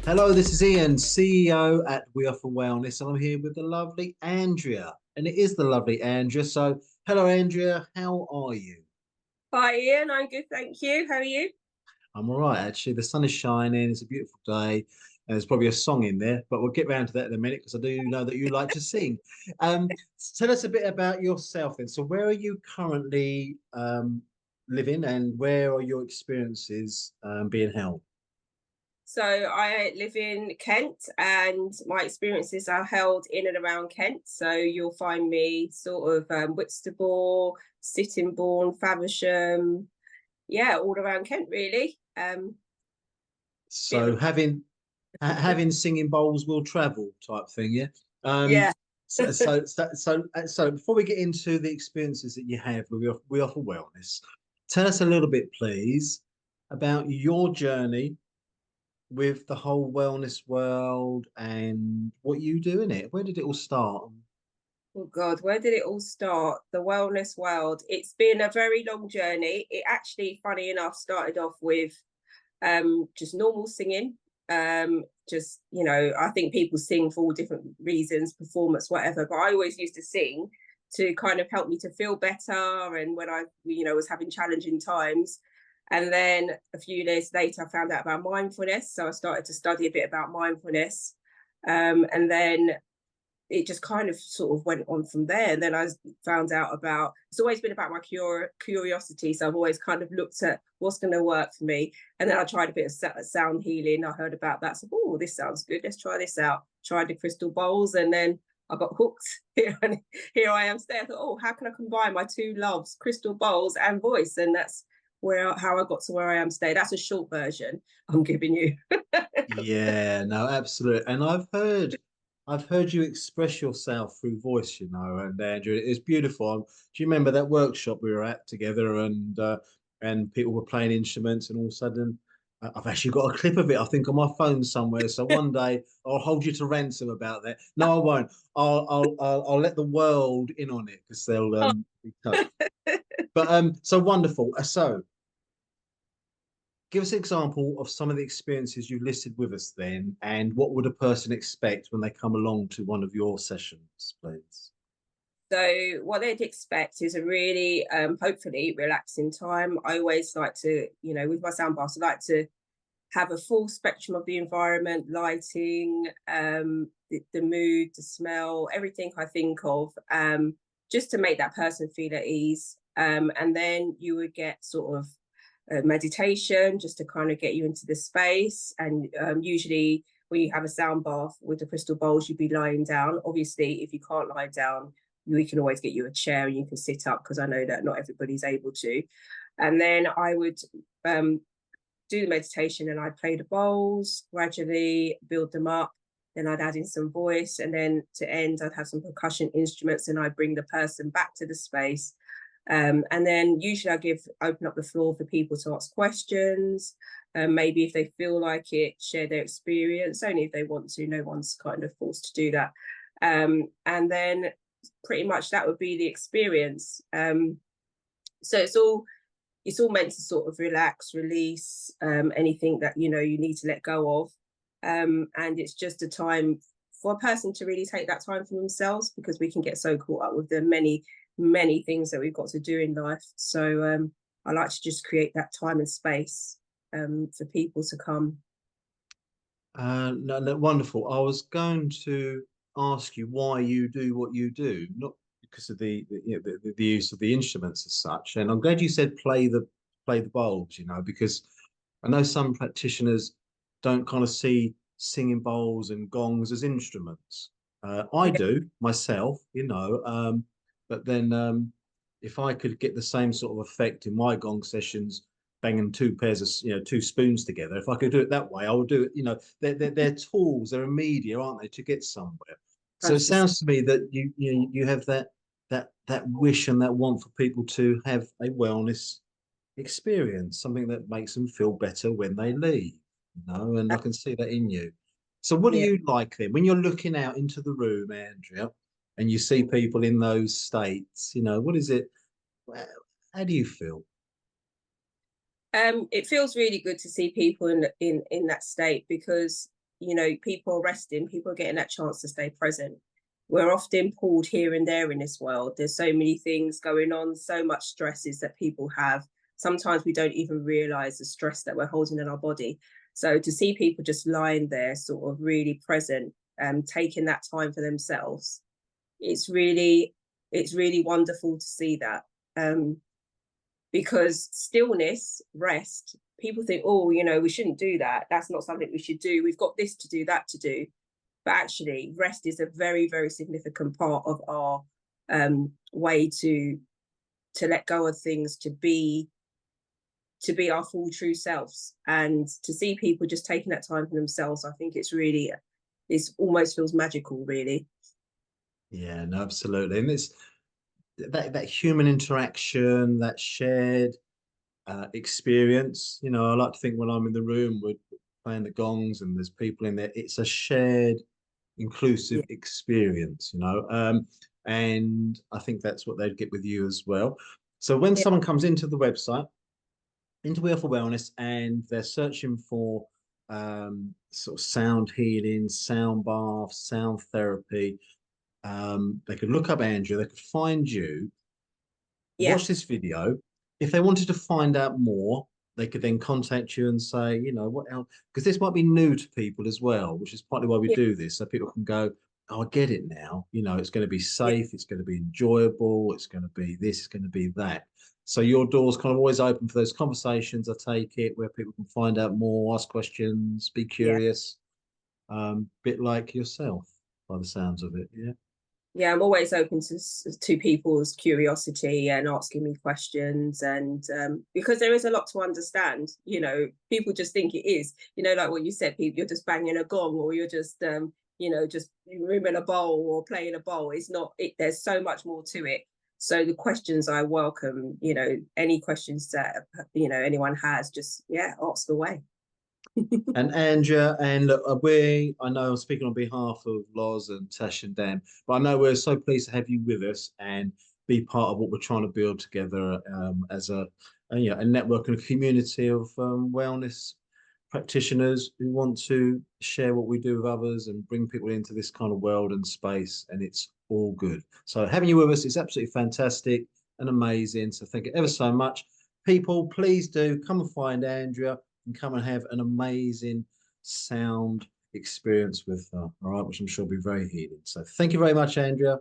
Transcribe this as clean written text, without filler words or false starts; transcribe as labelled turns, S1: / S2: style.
S1: Hello, this is Ian, CEO at We Offer Wellness, and I'm here with the lovely Andrea. And it is the lovely Andrea. So, hello, Andrea. How are you?
S2: Hi Ian, I'm good, thank you. How are you?
S1: I'm all right, actually. The sun is shining. It's a beautiful day. And there's probably a song in there, but we'll get round to that in a minute because I do know that you like to sing. Tell us a bit about yourself then. So, where are you currently living, and where are your experiences being held?
S2: So I live in Kent and my experiences are held in and around Kent. So you'll find me sort of Whitstable, Sittingbourne, Faversham, yeah, all around Kent really. Bit
S1: So,
S2: of
S1: having singing bowls will travel type thing, yeah. Um,
S2: yeah.
S1: so before we get into the experiences that you have with We Offer Wellness, tell us a little bit, please, about your journey with the whole wellness world and what you do in it. Where did it all start?
S2: Oh God, where did it all start? The wellness world. It's been a very long journey. It actually, funny enough, started off with just normal singing. Just I think people sing for all different reasons, performance, whatever. But I always used to sing to kind of help me to feel better, and when I was having challenging times. And then a few years later, I found out about mindfulness, so I started to study a bit about mindfulness, and then it just kind of sort of went on from there. And then I found out about it's always been about my curiosity. So I've always kind of looked at what's going to work for me. And then I tried a bit of sound healing. I heard about that. So, oh, this sounds good. Let's try this out. Tried the crystal bowls and then I got hooked. Here I am today. I thought, oh, how can I combine my two loves, crystal bowls and voice? And that's how I got to where I am today. That's a short version I'm giving you.
S1: Yeah, no, absolutely. And I've heard you express yourself through voice, and Andrew, it's beautiful. Do you remember that workshop we were at together, and people were playing instruments, and all of a sudden, I've actually got a clip of it, I think, on my phone somewhere. So one day I'll hold you to ransom about that. No, I won't. I'll let the world in on it because they'll be touched. But so wonderful. So give us an example of some of the experiences you listed with us then, and what would a person expect when they come along to one of your sessions, please?
S2: So what they'd expect is a really, hopefully, relaxing time. I always like to, with my sound baths, I like to have a full spectrum of the environment, lighting, the mood, the smell, everything I think of, just to make that person feel at ease. And then you would get sort of a meditation just to kind of get you into the space. And usually when you have a sound bath with the crystal bowls, you'd be lying down. Obviously, if you can't lie down, we can always get you a chair and you can sit up because I know that not everybody's able to. And then I would do the meditation and I'd play the bowls, gradually build them up. Then I'd add in some voice. And then to end, I'd have some percussion instruments and I'd bring the person back to the space. And then usually open up the floor for people to ask questions. Maybe if they feel like it, share their experience, only if they want to. No one's kind of forced to do that. And then pretty much that would be the experience. So it's all meant to sort of relax, release anything that you need to let go of, and it's just a time for a person to really take that time for themselves because we can get so caught up with the many things that we've got to do in life. So I like to just create that time and space for people to come.
S1: No, no, wonderful. I was going to ask you why you do what you do, not because of the use of the instruments as such. And I'm glad you said play the bowls, because I know some practitioners don't kind of see singing bowls and gongs as instruments. I
S2: Yeah,
S1: do myself, but then if I could get the same sort of effect in my gong sessions, banging two pairs of two spoons together, if I could do it that way, I would do it. They're tools, they're a media, aren't they, to get somewhere. So it
S2: 100%.
S1: sounds to me that you have that wish and that want for people to have a wellness experience, something that makes them feel better when they leave, and I can see that in you. So what do
S2: Yeah.
S1: you like then when you're looking out into the room, Andrea, and you see people in those states? What is it? How do you feel?
S2: It feels really good to see people in that state because people are resting, people are getting that chance to stay present. We're often pulled here and there in this world. There's so many things going on, so much stresses that people have. Sometimes we don't even realize the stress that we're holding in our body. So to see people just lying there, sort of really present, taking that time for themselves, it's really, it's really wonderful to see that. Um, because stillness, rest, people think, oh, we shouldn't do that. That's not something we should do. We've got this to do, that to do. But actually, rest is a very, very significant part of our way to let go of things, to be our full true selves, and to see people just taking that time for themselves. I think it's almost feels magical, really.
S1: Yeah, no, absolutely. And it's that human interaction, that shared experience. I like to think when I'm in the room, we're playing the gongs and there's people in there. It's a shared, inclusive
S2: Yeah,
S1: experience. And I think that's what they'd get with you as well. So when
S2: yeah,
S1: someone comes into the website, into Wheel for Wellness, and they're searching for sort of sound healing, sound bath, sound therapy, they could look up Andrea, they could find you,
S2: yeah,
S1: watch this video. If they wanted to find out more, they could then contact you and say, what else? Because this might be new to people as well, which is partly why we
S2: yeah,
S1: do this. So people can go, oh, I get it now. It's going to be
S2: yeah,
S1: safe, it's going to be enjoyable, it's going to be this, it's going to be that. So your door's kind of always open for those conversations, I take it, where people can find out more, ask questions, be
S2: yeah.
S1: curious, bit like yourself by the sounds of it. Yeah.
S2: Yeah, I'm always open to people's curiosity and asking me questions, and because there is a lot to understand. People just think it is. Like what you said, people, you're just banging a gong, or you're just rimming a bowl or playing a bowl. It's not. There's so much more to it. So the questions I welcome. Any questions that anyone has, just ask away.
S1: And Andrea, and look, I know I'm speaking on behalf of Loz and Tash and Dan, but I know we're so pleased to have you with us and be part of what we're trying to build together as a network and a community of wellness practitioners who want to share what we do with others and bring people into this kind of world and space, and it's all good. So having you with us is absolutely fantastic and amazing. So thank you ever so much. People, please do come and find Andrea and come and have an amazing sound experience with her, all right, which I'm sure will be very healing. So thank you very much, Andrea.